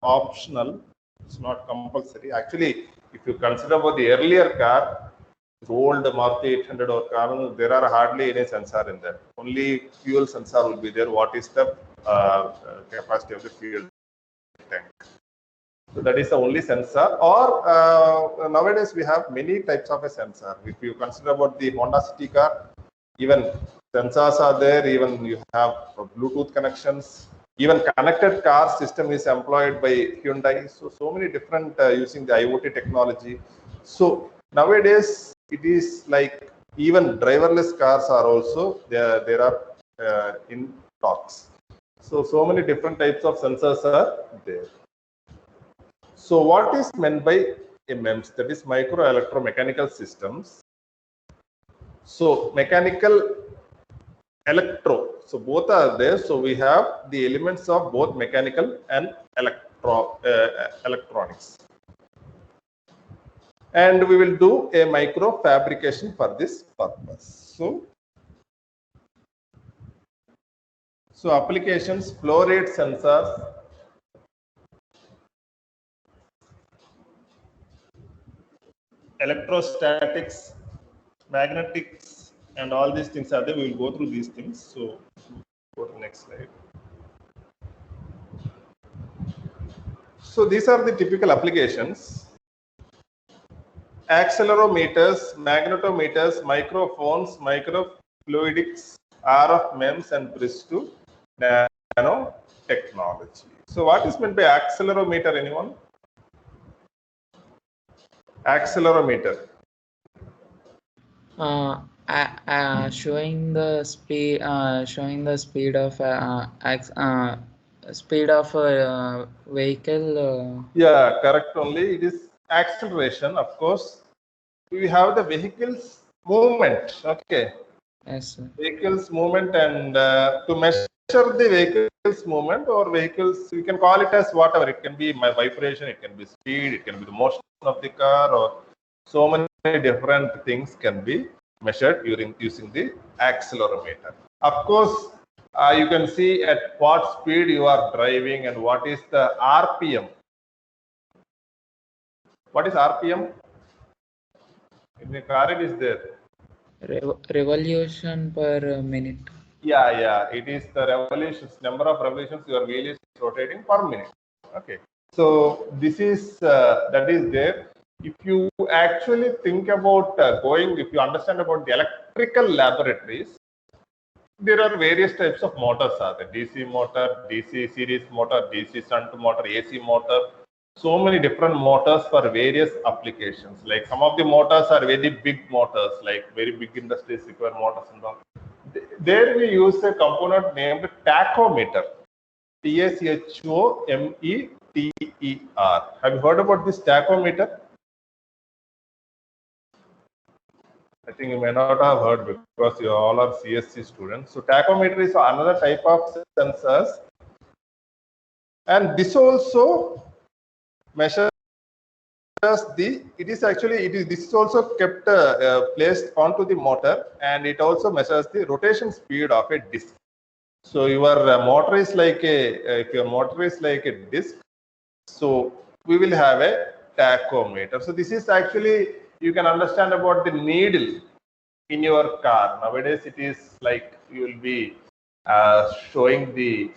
optional. It's not compulsory. Actually, if you consider about the earlier car, old Maruti 800 or car, there are hardly any sensor in there. Only fuel sensor will be there. What is the capacity of the fuel tank? So that is the only sensor. Or nowadays we have many types of a sensor. If you consider about the Honda City car, even sensors are there. Even you have Bluetooth connections. Even connected car system is employed by Hyundai. So many different using the IoT technology. So nowadays it is like even driverless cars are also there are in talks. So many different types of sensors are there. So what is meant by MEMS? That is micro electromechanical systems. So mechanical electro. So both are there. So we have the elements of both mechanical and electronics. And we will do a micro fabrication for this purpose. So applications, flow rate sensors, electrostatics, magnetics, and all these things are there. We will go through these things. So go to the next slide. So these are the typical applications. Accelerometers, magnetometers, microphones, microfluidics, RF MEMS, and bridge to nanotechnology. So what is meant by accelerometer, anyone? Accelerometer. Showing the speed of a vehicle. Yeah, correct. Only it is acceleration. Of course, we have the vehicle's movement. Okay. Yes, sir. Vehicle's movement, and to measure the vehicle's movement or vehicles, you can call it as whatever. It can be my vibration, it can be speed, it can be the motion of the car, or so many different things can be measured using the accelerometer. Of course, you can see at what speed you are driving and what is the RPM. What is RPM? In the car, it is there. Revolution per minute. Yeah, it is the revolutions, number of revolutions your wheel is rotating per minute. Okay, so this is that is there. If you actually think about if you understand about the electrical laboratories, there are various types of motors are there. DC motor, DC series motor, DC shunt motor, AC motor. So many different motors for various applications. Like some of the motors are very big motors, like very big industries require motors and all. There we use a component named tachometer. TACHOMETER. Have you heard about this tachometer? I think you may not have heard because you all are CSC students. So tachometer is another type of sensors, and this also measures this is also kept placed onto the motor, and it also measures the rotation speed of a disc. So your motor is like if your motor is like a disc, so we will have a tachometer. So this is actually, you can understand about the needle in your car. Nowadays it is like you will be showing the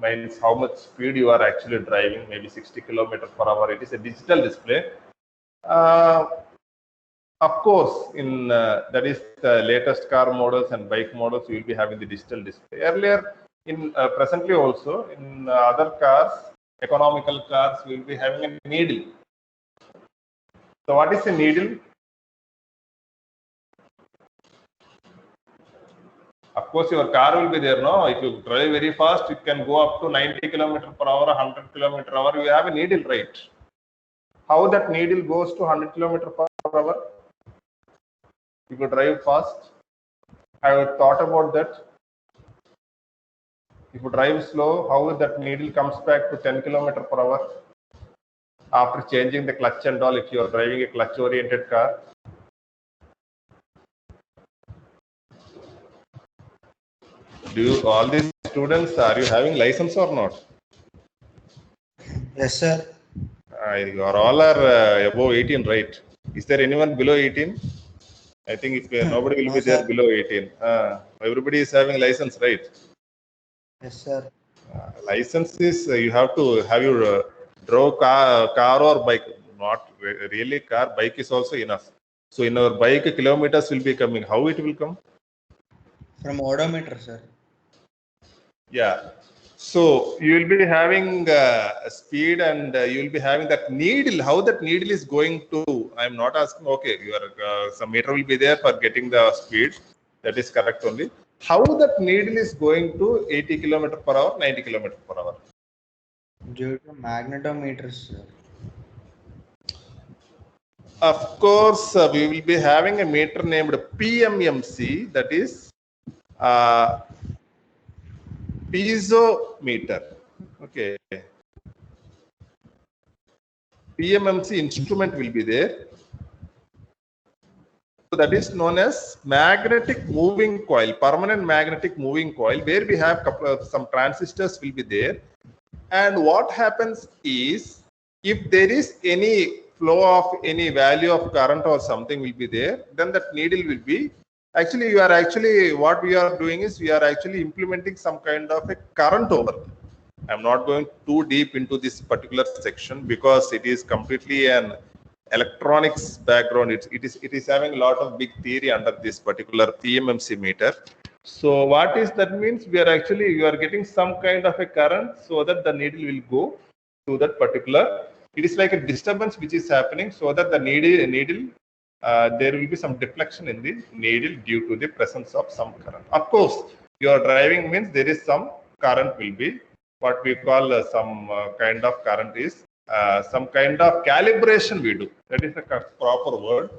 means how much speed you are actually driving, maybe 60 km/h. It is a digital display. Of course, in that is the latest car models and bike models, you will be having the digital display. Earlier, in presently also in other cars, economical cars, we will be having a needle. So what is a needle? Of course, your car will be there. No, if you drive very fast, it can go up to 90 km/h, 100 km/h. You have a needle, right? How that needle goes to 100 km/h? If you drive fast, I have thought about that. If you drive slow, how that needle comes back to 10 km/h after changing the clutch and all, if you are driving a clutch oriented car? Do you, all these students, are you having license or not? Yes, sir. You are all are above 18, right? Is there anyone below 18? I think if nobody will No, be there sir. below 18. Everybody is having license, right? Yes, sir. License is you have to have your drove car or bike. Not really car, bike is also enough. So in our bike, kilometers will be coming. How it will come? From odometer, sir. Yeah. So you will be having speed and you will be having that needle. How that needle is going to? I am not asking. Okay, your some meter will be there for getting the speed. That is correct only. How that needle is going to 80 kilometer per hour, 90 kilometer per hour? Due to magnetometers, sir. Of course, we will be having a meter named PMMC. That is uh, piezometer. Okay. PMMC instrument will be there. So that is known as magnetic moving coil, permanent magnetic moving coil, where we have some transistors will be there. And what happens is, if there is any flow of any value of current or something will be there, then that needle will be, actually you are actually, what we are doing is we are actually implementing some kind of a current over. I'm not going too deep into this particular section because it is completely an electronics background. It is having a lot of big theory under this particular PMMC meter. So what is that means? We are actually, you are getting some kind of a current so that the needle will go to that particular. It is like a disturbance which is happening so that the needle there will be some deflection in the needle due to the presence of some current. Of course, you are driving means there is some current will be. What we call some kind of current is some kind of calibration we do. That is the proper word.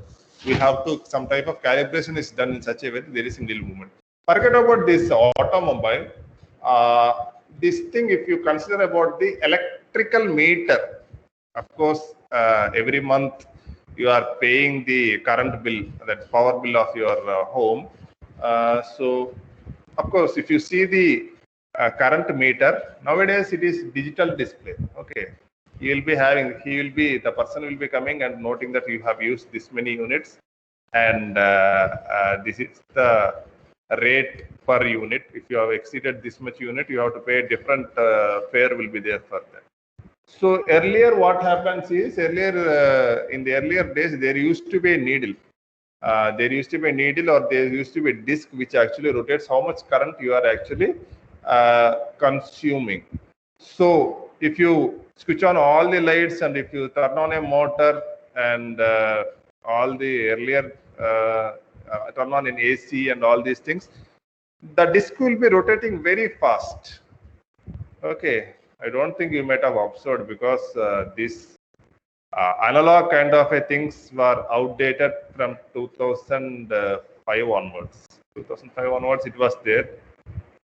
We have to, some type of calibration is done in such a way that there is a needle movement. Forget about this automobile. This thing, if you consider about the electrical meter, of course, every month you are paying the current bill, that power bill of your home. So, of course, if you see the current meter, nowadays it is digital display. Okay, the person will be coming and noting that you have used this many units, and this is the rate per unit. If you have exceeded this much unit, you have to pay a different fare will be there for that. So earlier, what happens is, in the earlier days, there used to be a needle. There used to be a needle, or there used to be a disc which actually rotates how much current you are actually consuming. So if you switch on all the lights and if you turn on a motor and all the earlier turn on an AC and all these things, the disc will be rotating very fast. Okay, I don't think you might have observed because this analog kind of a things were outdated from 2005 onwards. 2005 onwards it was there.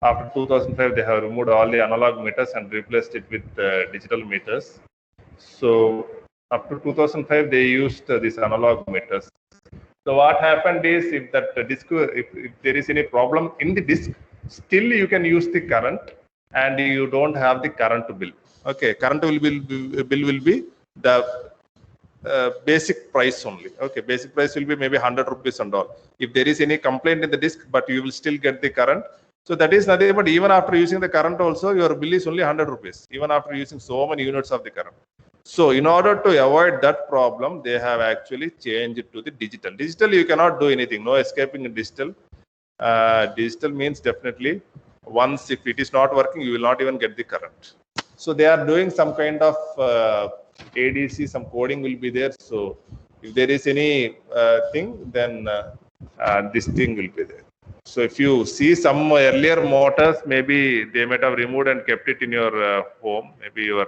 After 2005 they have removed all the analog meters and replaced it with digital meters. So up to 2005 they used these analog meters. So what happened is, if that disk, if there is any problem in the disk, still you can use the current and you don't have the current bill. Okay, current bill will be the basic price only. Okay, basic price will be maybe 100 rupees and all. If there is any complaint in the disk, but you will still get the current. So that is nothing, but even after using the current also, your bill is only 100 rupees, even after using so many units of the current. So in order to avoid that problem, they have actually changed it to the digital. Digital, you cannot do anything, no escaping in digital. Digital means definitely once if it is not working, you will not even get the current. So they are doing some kind of ADC, some coding will be there. So if there is any thing, then this thing will be there. So if you see some earlier motors, maybe they might have removed and kept it in your home, maybe your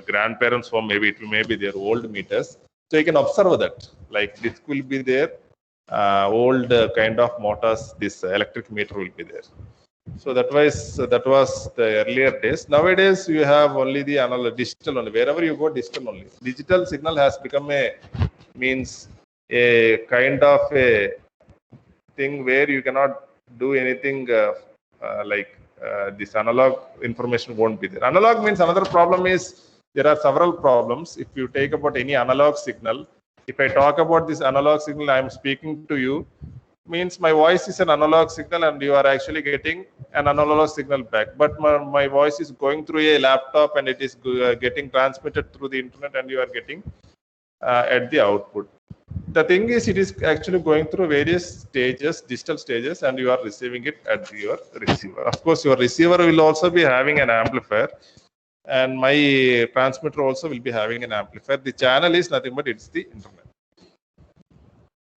grandparents' home, maybe it may be their old meters. So you can observe that, like this will be there, old kind of motors, this electric meter will be there. So that was the earlier days. Nowadays you have only the analog, digital only. Wherever you go, digital only. Digital signal has become a kind of a thing where you cannot do anything like this analog information won't be there. Analog means another problem is there are several problems. If you take about any analog signal, if I talk about this analog signal, I am speaking to you, means my voice is an analog signal and you are actually getting an analog signal back. But my voice is going through a laptop and it is getting transmitted through the internet and you are getting at the output. The thing is, it is actually going through various stages, digital stages, and you are receiving it at your receiver. Of course, your receiver will also be having an amplifier, and my transmitter also will be having an amplifier. The channel is nothing but it's the internet.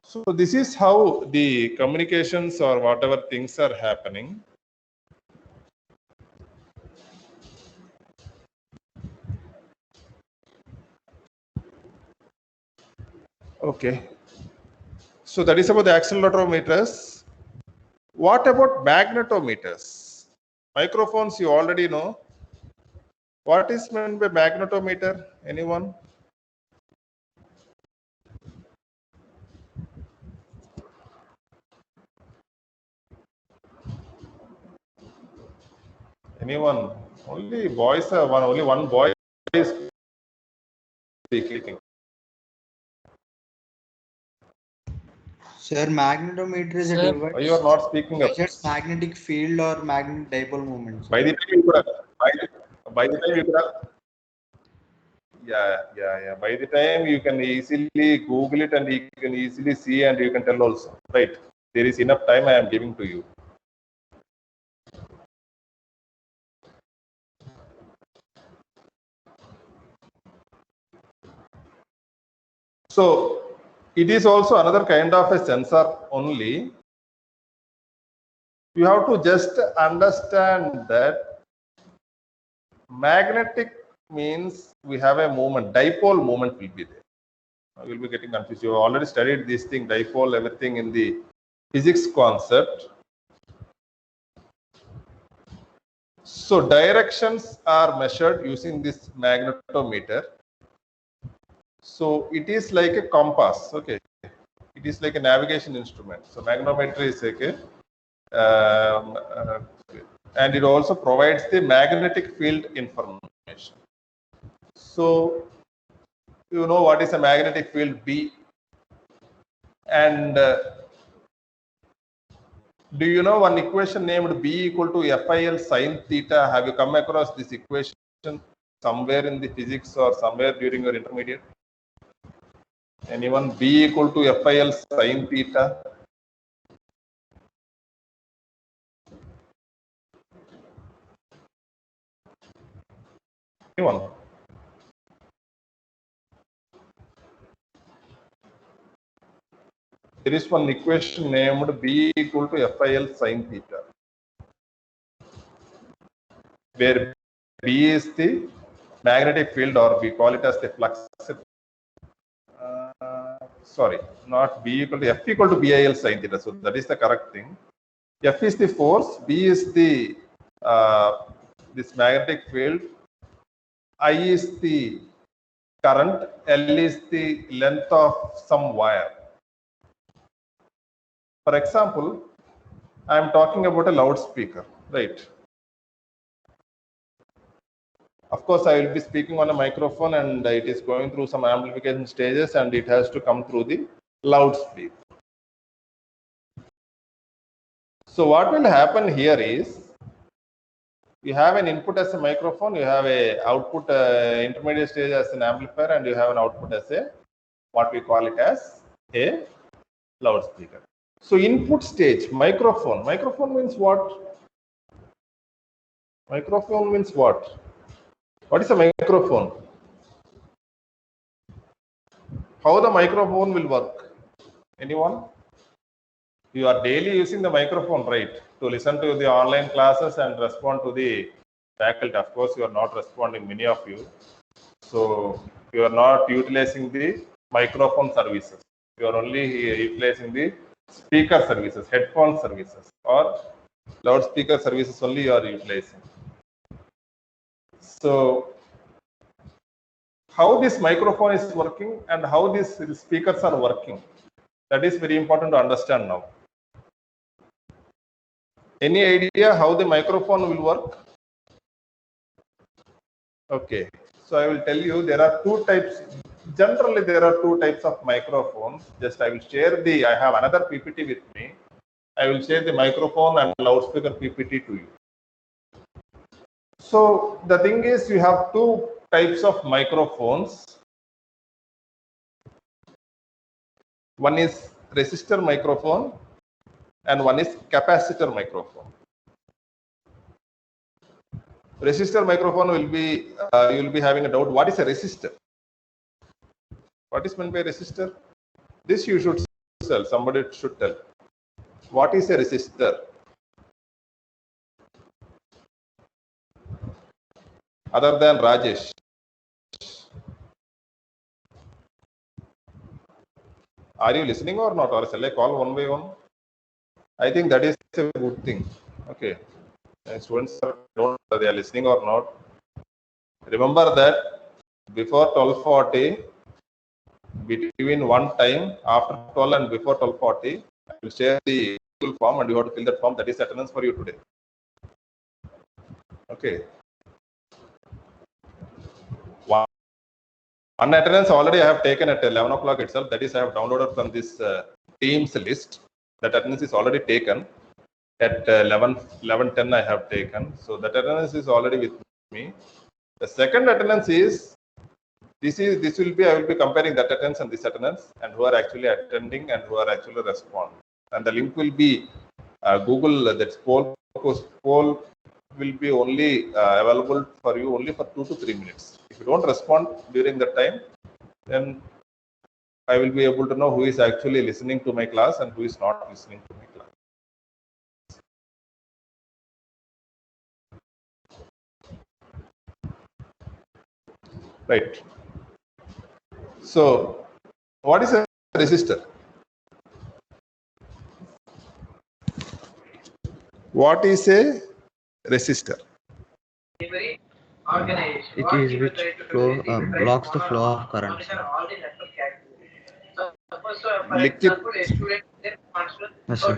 So this is how the communications or whatever things are happening. Okay. So that is about the accelerometers. What about magnetometers? Microphones you already know. What is meant by magnetometer? Anyone? Anyone? Only boys are one. Only one boy is speaking. Sir, magnetometer is a Sir, device Why you are not speaking up? measures magnetic field or magnetic dipole moment. By the time you could have, by the time you could have, yeah. By the time you can easily Google it and you can easily see and you can tell also. Right. There is enough time I am giving to you. So it is also another kind of a sensor only. You have to just understand that magnetic means we have a moment, dipole moment will be there. I will be getting confused. You have already studied this thing, dipole, everything in the physics concept. So directions are measured using this magnetometer. So it is like a compass. Okay, it is like a navigation instrument. So magnetometer is like a and it also provides the magnetic field information. So you know what is a magnetic field B, and do you know one equation named B equal to FIL sine theta? Have you come across this equation somewhere in the physics or somewhere during your intermediate? Anyone? B equal to FIL sine theta? Anyone? There is one equation named B equal to FIL sine theta, where B is the magnetic field, or we call it as the flux. Sorry, not B equal to F equal to BIL sine theta. So that is the correct thing. F is the force, B is the this magnetic field, I is the current, L is the length of some wire. For example, I am talking about a loudspeaker, right? Of course, I will be speaking on a microphone and it is going through some amplification stages and it has to come through the loudspeaker. So what will happen here is, you have an input as a microphone, you have a output intermediate stage as an amplifier, and you have an output as a, what we call it as a loudspeaker. So input stage, microphone. Microphone means what? Microphone means what? What is a microphone? How the microphone will work? Anyone? You are daily using the microphone, right, to listen to the online classes and respond to the faculty. Of course, you are not responding, many of you. So you are not utilizing the microphone services. You are only utilizing the speaker services, headphone services, or loudspeaker services only you are utilizing. So how this microphone is working and how these speakers are working, that is very important to understand now. Any idea how the microphone will work? Okay, so I will tell you there are two types. Generally, there are two types of microphones. Just I will share the. I have another PPT with me. I will share the microphone and loudspeaker PPT to you. So the thing is, you have two types of microphones. One is resistor microphone and one is capacitor microphone. Resistor microphone will be, you will be having a doubt, what is a resistor? What is meant by resistor? This you should tell, somebody should tell. What is a resistor? Other than Rajesh. Are you listening or not? Or shall I call one by one? I think that is a good thing. Okay. Students don't know they are listening or not. Remember that before 12:40, between one time, after 12 and before 12:40, I will share the Google form and you have to fill that form. That is attendance for you today. Okay. One attendance already I have taken at 11 o'clock itself. That is, I have downloaded from this Teams list. That attendance is already taken. At 11:10 I have taken. So that attendance is already with me. The second attendance is this will be, I will be comparing that attendance and this attendance and who are actually attending and who are actually responding. And the link will be Google, that poll will be only available for you only for 2 to 3 minutes. If you don't respond during that time, then I will be able to know who is actually listening to my class and who is not listening to my class. Right. So, what is a resistor? What is a resistor? It is which flow blocks the flow of current. Likit. Yes, sir.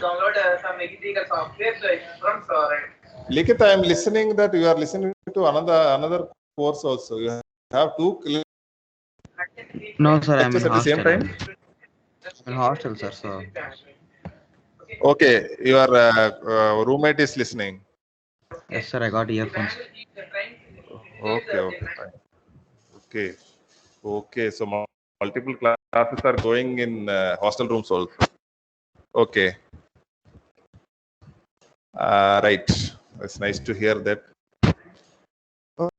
Likit, I am listening that you are listening to another course also. You have two No, sir, I'm in lectures at the same hostel. time. I'm in hostel, sir. So Okay, your roommate is listening. yes, sir, I got earphones. Okay, fine. Okay. So multiple classes are going in hostel rooms also. Okay. Right. It's nice to hear that.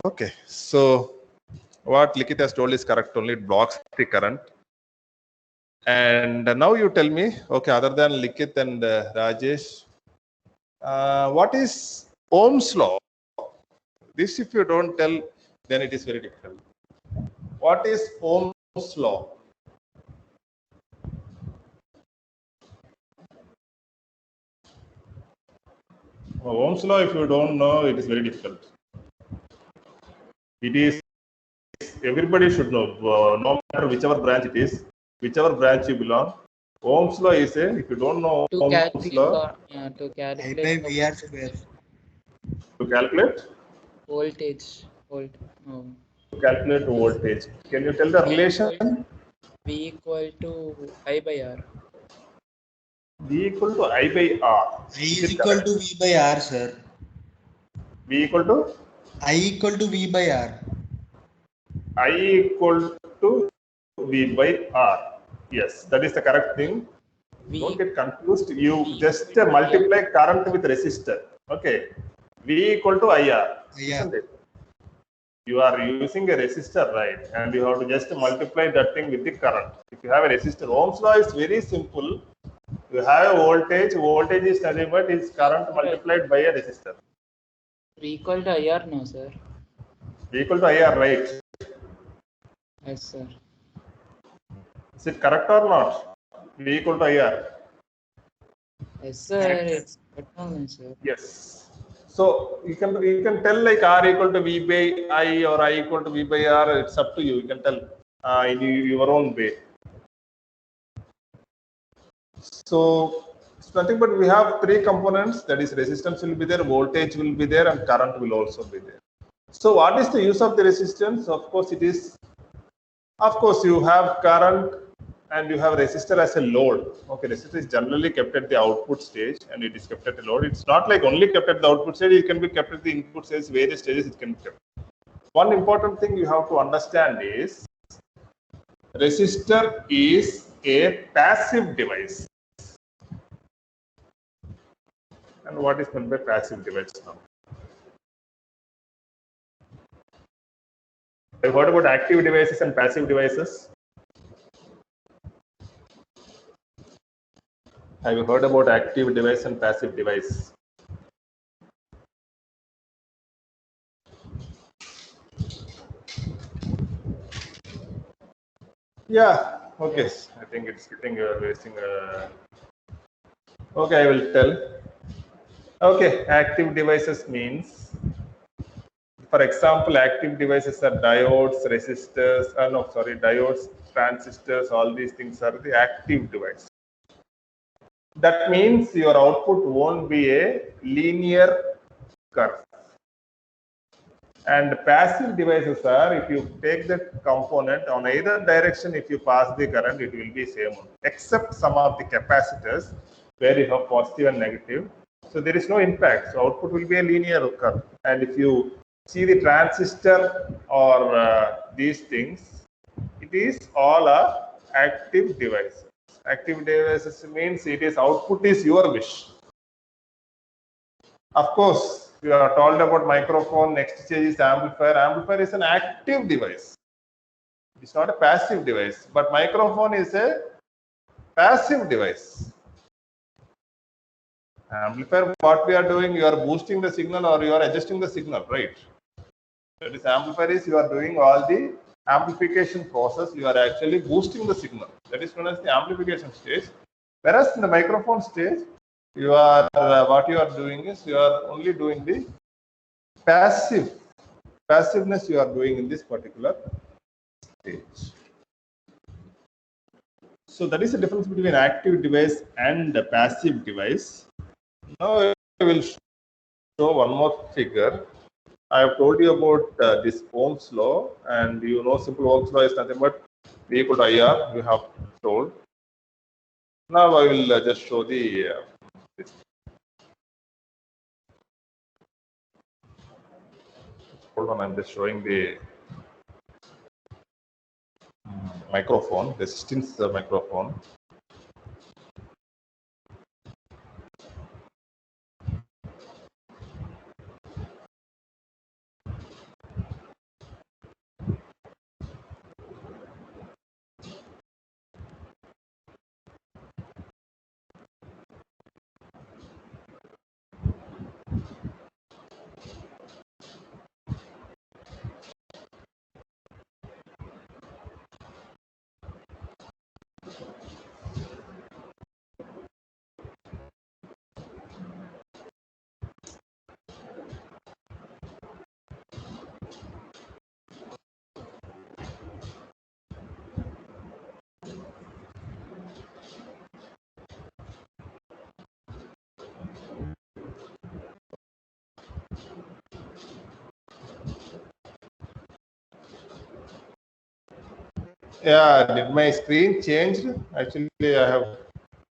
Okay. So what Likit has told is correct. Only it blocks the current. And now you tell me, okay, other than Likit and Rajesh, what is Ohm's law? This, if you don't tell, then it is very difficult. What is Ohm's law? Ohm's law, if you don't know, it is very difficult. It is, everybody should know, no matter whichever branch it is, whichever branch you belong. Ohm's law is a, if you don't know To Ohm's calculate law, to I calculate by the VR square. to calculate voltage. Can you tell the relation? V equal to I by R. V equal to I by R. I is equal to V by R, sir. V equal to? I equal to V by R. I equal to V by R. Yes, that is the correct thing. Don't get confused. You just multiply current with resistor. Okay. V equal to IR. Yeah. Isn't it? You are using a resistor, right? And you have to just multiply that thing with the current. If you have a resistor, Ohm's law is very simple. You have a voltage. Voltage is nothing but is current multiplied by a resistor. V equal to IR, no, sir. V equal to IR, right? Yes, sir. Is it correct or not? V equal to IR. Yes, sir. Correct. It's correct, sir. Yes. So you can tell like R equal to V by I or I equal to V by R. It's up to you. You can tell in your own way. So nothing but we have three components, that is resistance will be there, voltage will be there, and current will also be there. So what is the use of the resistance? Of course, it is, of course, you have current and you have resistor as a load. Okay, resistor is generally kept at the output stage and it is kept at the load. It's not like only kept at the output stage, it can be kept at the input stage, various stages it can be kept. One important thing you have to understand is resistor is a passive device. And what is meant by passive device now? I've heard about active devices and passive devices. Have you heard about active device and passive device? Yeah, okay. I think it's getting you are wasting. Okay, I will tell. Okay, active devices means, for example, active devices are diodes, resistors, diodes, transistors, all these things are the active device. That means your output won't be a linear curve. And passive devices are, if you take that component on either direction, if you pass the current, it will be same, except some of the capacitors where you have positive and negative. So there is no impact. So output will be a linear curve. And if you see the transistor or these things, it is all a active device. Active devices means it is output is your wish. Of course, you are told about microphone, next stage is amplifier. Amplifier is an active device. It's not a passive device, but microphone is a passive device. Amplifier, what we are doing, you are boosting the signal or you are adjusting the signal, right? That is, amplifier is you are doing all the amplification process, you are actually boosting the signal. That is known as the amplification stage. Whereas in the microphone stage, you are what you are doing is you are only doing the passiveness you are doing in this particular stage. So that is the difference between active device and a passive device. Now I will show one more figure. I have told you about this Ohm's law, and you know simple Ohm's law is nothing but V equal to IR. You have told. Now I will just show the this. Hold on, I'm just showing the microphone, resistance microphone. Yeah, did my screen change? Actually,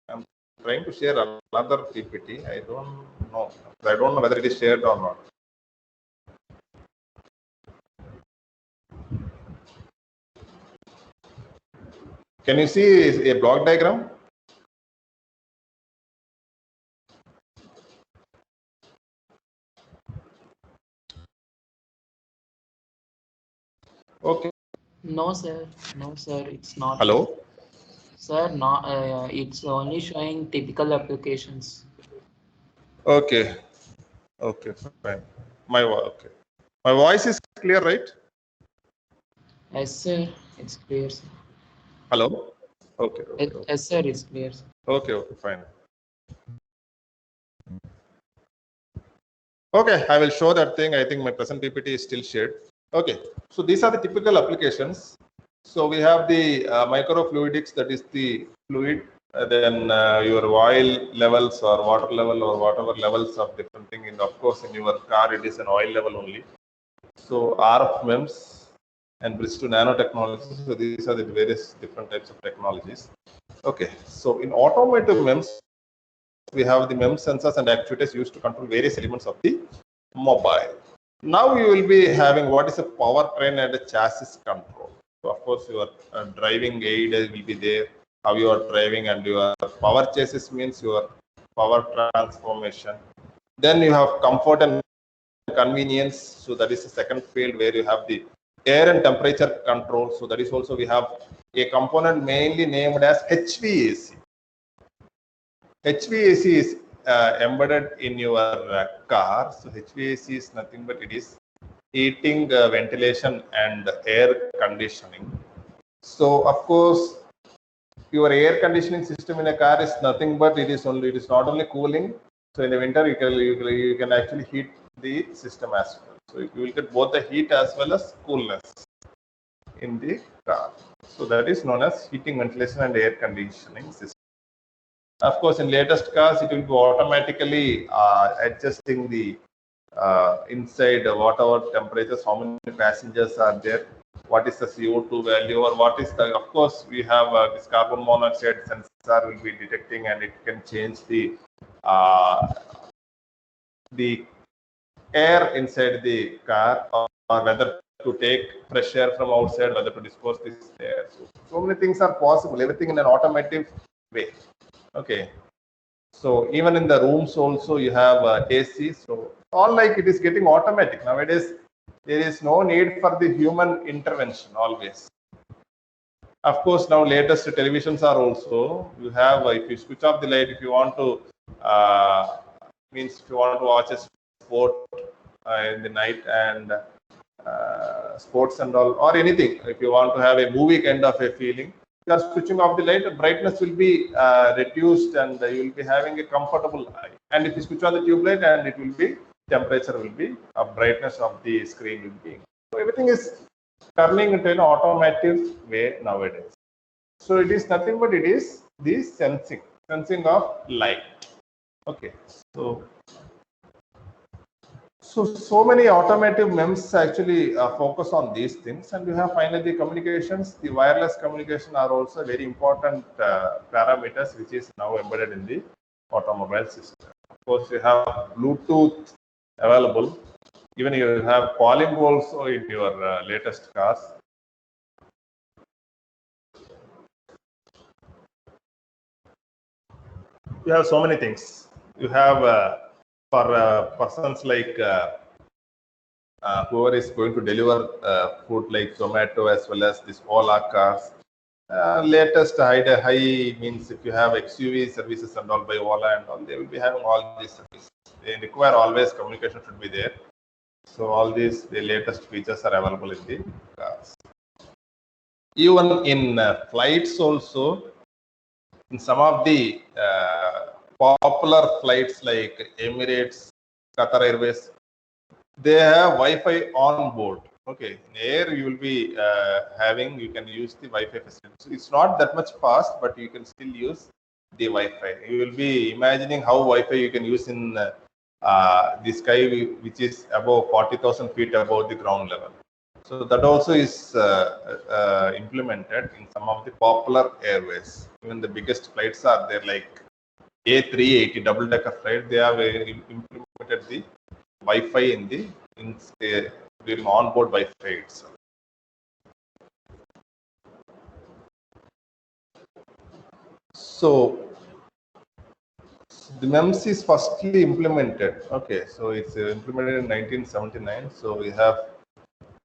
I'm trying to share another PPT. I don't know. I don't know whether it is shared or not. Can you see a block diagram? Okay. No, sir. No, sir. It's not. Hello? Sir, no. It's only showing typical applications. Okay. Okay, fine. Okay. My voice is clear, right? Yes, sir. It's clear, sir. Hello? Okay. Okay. Yes, sir. It's clear, sir. Okay. Okay. Fine. Okay, I will show that thing. I think my present PPT is still shared. Okay, so these are the typical applications. So we have the microfluidics, that is the fluid then your oil levels or water level or whatever levels of different thing. And of course, in your car, it is an oil level only. So RF MEMS and bridge to nanotechnology. So these are the various different types of technologies. Okay, so in automotive MEMS, we have the MEMS sensors and actuators used to control various elements of the mobile. Now you will be having what is a powertrain and a chassis control. So of course, your driving aid will be there, how you are driving, and your power chassis means your power transformation. Then you have comfort and convenience. So that is the second field where you have the air and temperature control. So that is also we have a component mainly named as HVAC. HVAC is embedded in your car. So HVAC is nothing but it is heating, ventilation, and air conditioning. So of course, your air conditioning system in a car is nothing but it is not only cooling. So in the winter you can actually heat the system as well. So you will get both the heat as well as coolness in the car. So that is known as heating, ventilation, and air conditioning system. Of course, in latest cars, it will be automatically adjusting the inside whatever temperatures, how many passengers are there, what is the CO2 value, or what is the, of course, we have this carbon monoxide sensor will be detecting, and it can change the air inside the car, or whether to take fresh air from outside, whether to dispose this air. So many things are possible, everything in an automative way. Okay. So even in the rooms also you have AC. So all like it is getting automatic. Nowadays, there is no need for the human intervention always. Of course, now latest televisions are also, you have, if you switch off the light, if you want to, if you want to watch a sport in the night and sports and all, or anything, if you want to have a movie kind of a feeling, you are switching off the light, the brightness will be reduced, and you will be having a comfortable eye. And if you switch on the tube light, and it will be, temperature will be, brightness of the screen will be. So everything is turning into an automotive way nowadays. So it is nothing but it is the sensing of light. Okay, so many automotive MEMS actually focus on these things, and you have finally the communications. The wireless communication are also very important parameters, which is now embedded in the automobile system. Of course, you have Bluetooth available. Even you have Qualimbo also in your latest cars. You have so many things. You have for persons like whoever is going to deliver food like Zomato as well as this Ola cars. Latest high means if you have XUV services and all by Ola and all, they will be having all these services. They require always communication should be there. So all these, the latest features are available in the cars. Even in flights also, in some of the popular flights like Emirates, Qatar Airways, they have Wi-Fi on board. Okay, in air you will be you can use the Wi-Fi facility. So it's not that much fast, but you can still use the Wi-Fi. You will be imagining how Wi-Fi you can use in the sky, which is above 40,000 feet above the ground level. So that also is implemented in some of the popular airways. Even the biggest flights are there, like A380 double-decker flight. They have implemented the Wi-Fi in during onboard Wi-Fi itself. So the MEMS is firstly implemented. Okay, so it's implemented in 1979. So we have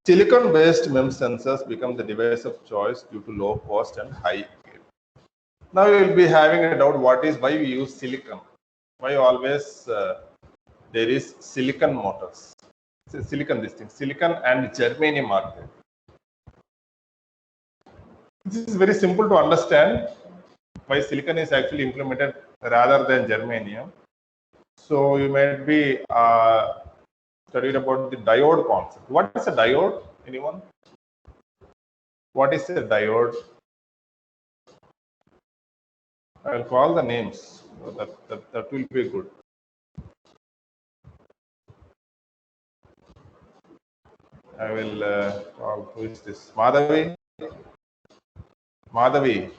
silicon-based MEMS sensors become the device of choice due to low cost and high yield. Now you will be having a doubt: why we use silicon? Why always there is silicon motors? So silicon and germanium are there. This is very simple to understand why silicon is actually implemented rather than germanium. So you might be studied about the diode concept. What is a diode? Anyone? What is a diode? I'll call the names. That will be good. I will call, who is this? Madhavi? Madhavi,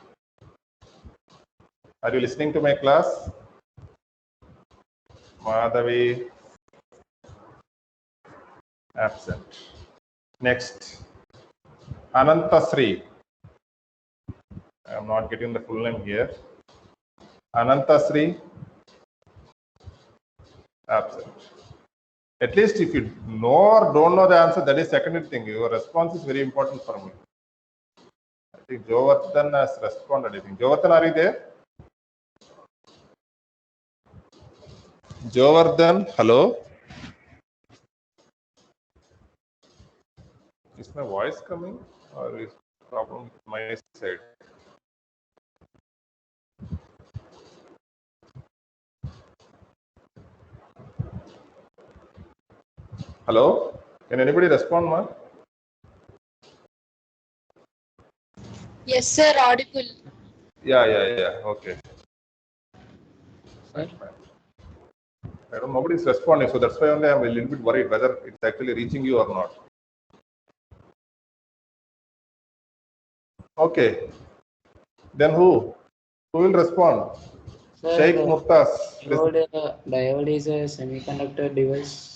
are you listening to my class? Madhavi, absent. Next, Anantasri. I am not getting the full name here. Anantasri, absent. At least if you know or don't know the answer, that is secondary thing. Your response is very important for me. I think Jovardhan has responded. I think Jovardhan, are you there? Jovardhan, hello. Is my voice coming or is problem with my side? Hello? Can anybody respond, ma? Yes, sir, audible. Yeah. Okay. Sir? I don't know, nobody is responding, so that's why only I'm a little bit worried whether it's actually reaching you or not. Okay. Then who? Who will respond? Sir, Sheikh Muftas. diode is a semiconductor device.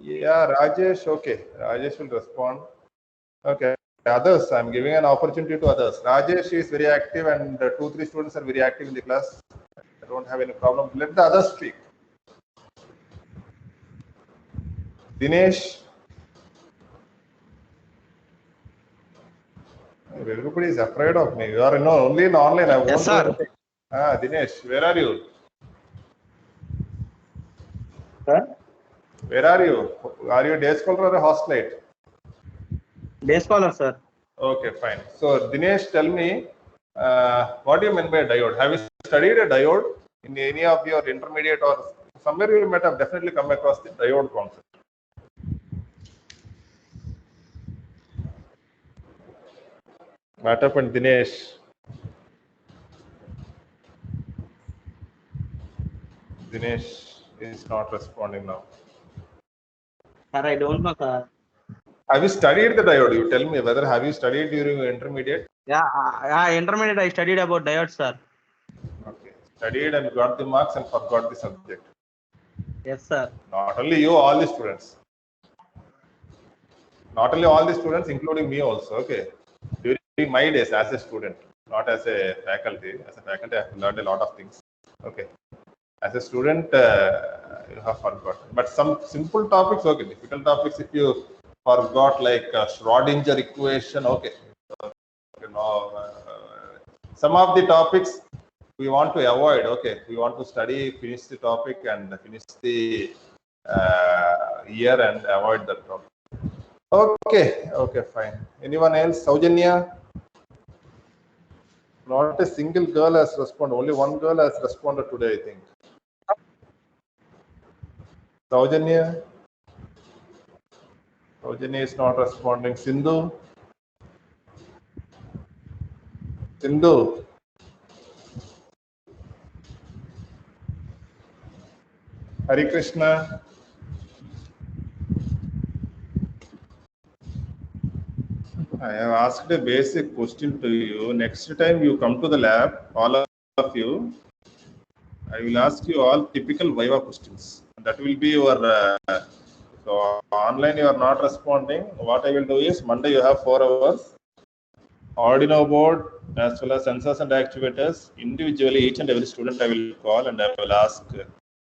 Yeah, Rajesh. Okay, Rajesh will respond. Okay, others. I'm giving an opportunity to others. Rajesh is very active, and 2-3 students are very active in the class. I don't have any problem. Let the others speak. Dinesh. Everybody is afraid of me. You are only in online. I won't. Yes, sir. Dinesh, where are you? Sir? Where are you? Are you a day scholar or a hostelite? Day scholar, sir. Okay, fine. So, Dinesh, tell me, what do you mean by diode? Have you studied a diode in any of your intermediate or somewhere you might have definitely come across the diode concept? What happened, Dinesh? Dinesh is not responding now. Sir, I don't know, sir. Have you studied the diode? You tell me whether have you studied during your intermediate? Yeah, intermediate I studied about diodes, sir. Okay, studied and got the marks and forgot the subject. Yes, sir. Not only you, all the students. Not only all the students, including me also. Okay, during my days as a student, not as a faculty. As a faculty, I have learned a lot of things. Okay, as a student, you have forgotten. But some simple topics, okay. Difficult topics, if you forgot, like Schrodinger equation, okay. Some of the topics we want to avoid. Okay, we want to study, finish the topic, and finish the year and avoid that topic. Okay, fine. Anyone else? Saujanya? Not a single girl has responded. Only one girl has responded today, I think. Saujanya? Saujanya is not responding. Sindhu? Sindhu? Hari Krishna? I have asked a basic question to you. Next time you come to the lab, all of you, I will ask you all typical Viva questions. That will be your, so online you are not responding. What I will do is, Monday you have 4 hours. Arduino board as well as sensors and actuators. Individually, each and every student I will call and I will ask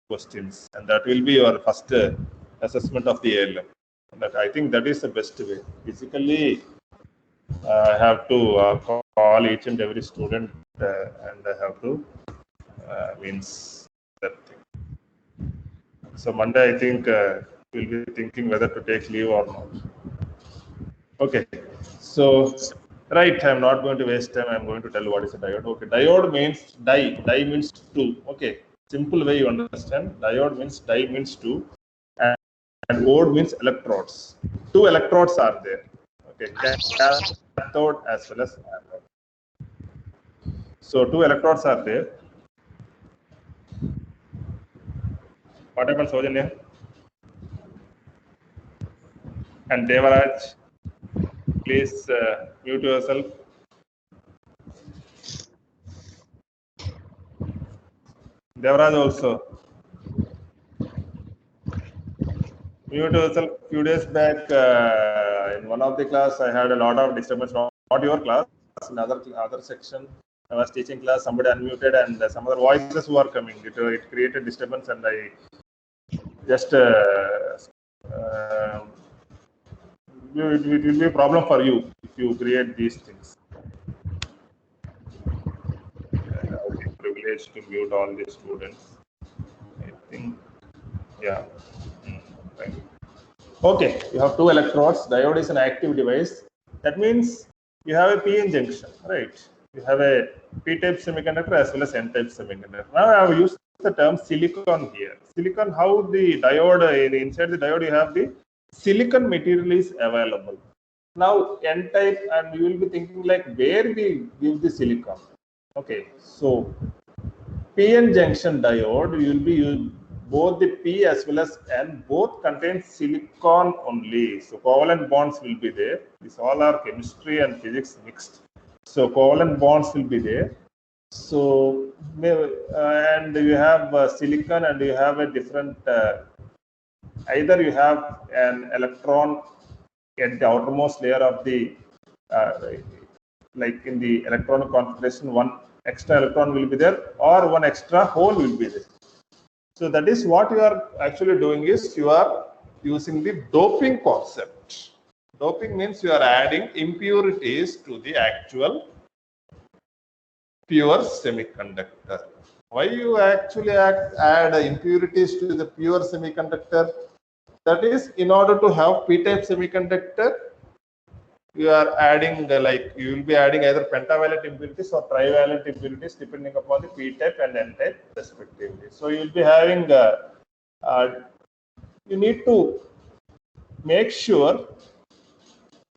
questions. And that will be your first assessment of the ALM. That I think that is the best way. Physically, I have to call each and every student and I have to means that thing. So Monday I think we'll be thinking whether to take leave or not. Okay, so right, I'm not going to waste time. I'm going to tell what is a diode. Okay, diode means die. Die means two. Okay, simple way you understand. Diode means die means two, and ode means electrodes. 2 electrodes are there. Okay, cathode as well as anode. So 2 electrodes are there. What happens, Saujanya? And Devaraj, please mute yourself. Devaraj also. Mute yourself. Few days back, in one of the class, I had a lot of disturbance. Not your class, in other section. I was teaching class. Somebody unmuted, and some other voices were coming. It created disturbance, and I just it will be a problem for you if you create these things. Okay, privileged to mute all the students. I think, yeah. Thank you. Okay, you have 2 electrodes. Diode is an active device. That means you have a PN junction, right? You have a P-type semiconductor as well as N-type semiconductor. Now I have used the term silicon here. Silicon, how the diode, inside the diode you have the silicon material is available. Now N-type, and you will be thinking like where we give the silicon. Okay, so PN junction diode, you will be using both the P as well as N, both contain silicon only. So covalent bonds will be there. These all are chemistry and physics mixed. So covalent bonds will be there. So and you have silicon, and you have a different. Either you have an electron at the outermost layer of the, like in the electronic configuration, one extra electron will be there, or one extra hole will be there. So that is what you are actually doing, is you are using the doping concept. Doping means you are adding impurities to the actual pure semiconductor. Why you actually add impurities to the pure semiconductor? That is, in order to have P-type semiconductor, you are adding like you will be adding either pentavalent impurities or trivalent impurities depending upon the P-type and N-type respectively. So you will be having you need to make sure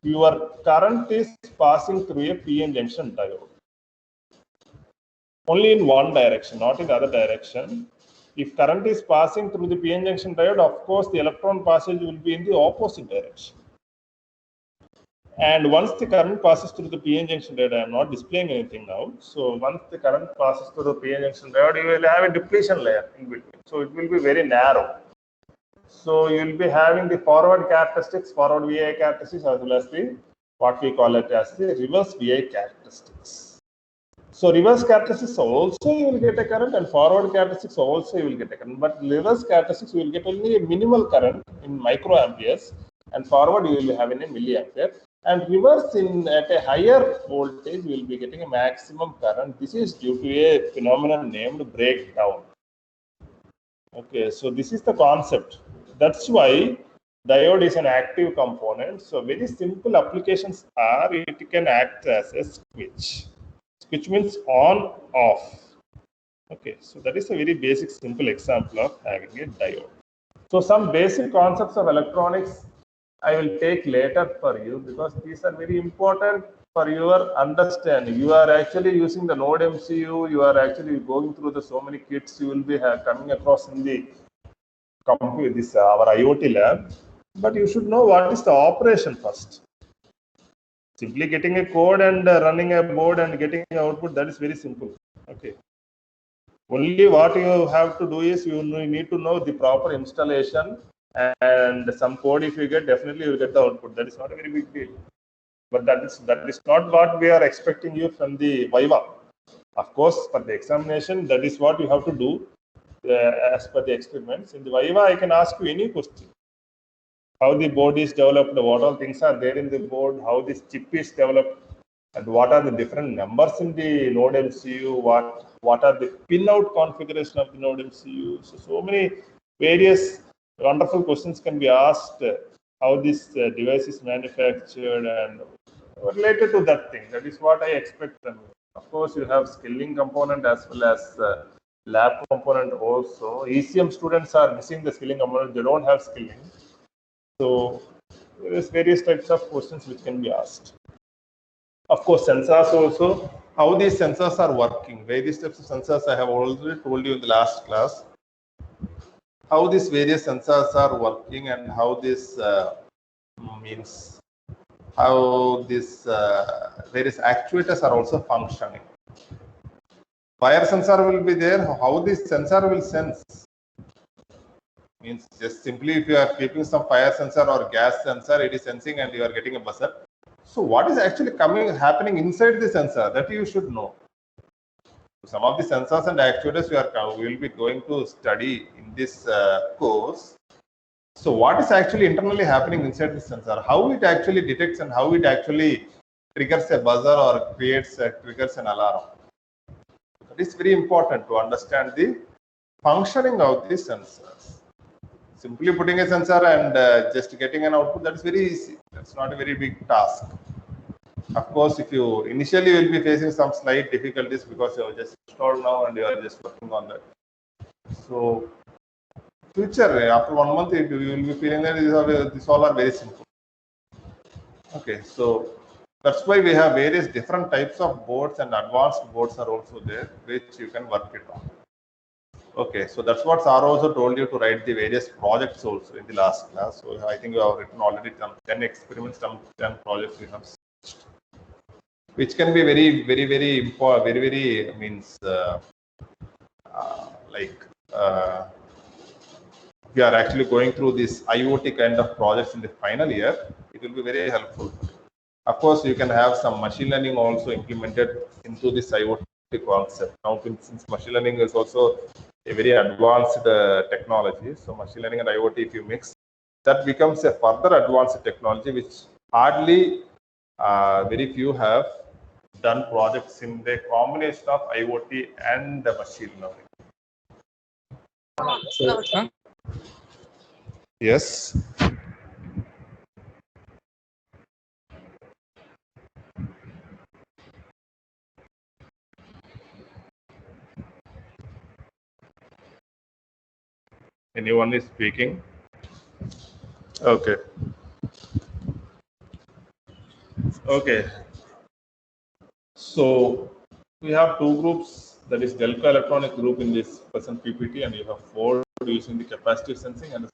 your current is passing through a PN junction diode only in one direction, not in the other direction. If current is passing through the PN junction diode, of course the electron passage will be in the opposite direction. And once the current passes through the PN junction diode, I am not displaying anything now. So once the current passes through the PN junction diode, you will have a depletion layer in between. So it will be very narrow. So you will be having the forward characteristics, forward VI characteristics, as well as the what we call it as the reverse VI characteristics. So reverse characteristics also you will get a current, and forward characteristics also you will get a current. But reverse characteristics you will get only a minimal current in microamperes, and forward you will be having a milliampere. And reverse at a higher voltage, we will be getting a maximum current. This is due to a phenomenon named breakdown. Okay, so this is the concept. That's why diode is an active component. So very simple applications are, it can act as a switch. Switch means on, off. Okay, so that is a very basic, simple example of having a diode. So some basic concepts of electronics I will take later for you, because these are very important for your understanding. You are actually using the Node MCU, you are actually going through the so many kits you will be coming across in the computer, this our IoT lab, but you should know what is the operation first. Simply getting a code and running a board and getting output, that is very simple. Okay. Only what you have to do is you need to know the proper installation, and some code if you get, definitely you will get the output. That is not a very big deal. But that is not what we are expecting you from the Viva. Of course, for the examination, that is what you have to do as per the experiments. In the Viva, I can ask you any question. How the board is developed, what all things are there in the board, how this chip is developed, and what are the different numbers in the Node MCU, what are the pin-out configuration of the Node MCU. So many various wonderful questions can be asked, how this device is manufactured and related to that thing. That is what I expect from you. Of course, you have skilling component as well as lab component also. ECM students are missing the skilling component. They don't have skilling. So there is various types of questions which can be asked. Of course, sensors also, how these sensors are working. Various types of sensors I have already told you in the last class. How these various sensors are working and how this means how these various actuators are also functioning. Fire sensor will be there. How this sensor will sense? Means just simply if you are keeping some fire sensor or gas sensor, it is sensing and you are getting a buzzer. So what is actually happening inside the sensor, that you should know. Some of the sensors and actuators we will be going to study in this course. So what is actually internally happening inside the sensor? How it actually detects and how it actually triggers a buzzer or triggers an alarm. That is very important to understand the functioning of the sensors. Simply putting a sensor and just getting an output, that is very easy. That's not a very big task. Of course, if you initially will be facing some slight difficulties because you have just installed now and you are just working on that. So, future after 1 month, you will be feeling that these all are very simple. Okay, so that's why we have various different types of boards, and advanced boards are also there, which you can work it on. Okay, so that's what Sara also told you to write the various projects also in the last class. So I think we have written already 10 experiments, 10 projects we have, which can be very important, very means we are actually going through this IoT kind of projects in the final year. It will be very helpful. Of course, you can have some machine learning also implemented into this IoT concept. Now, since machine learning is also a very advanced technology, so machine learning and IoT, if you mix, that becomes a further advanced technology, which hardly very few have done projects in the combination of IoT and the machine learning. Yes. Anyone is speaking? Okay. Okay. So we have two groups, that is Delco Electronic group in this present PPT, and you have 4 using the capacitive sensing and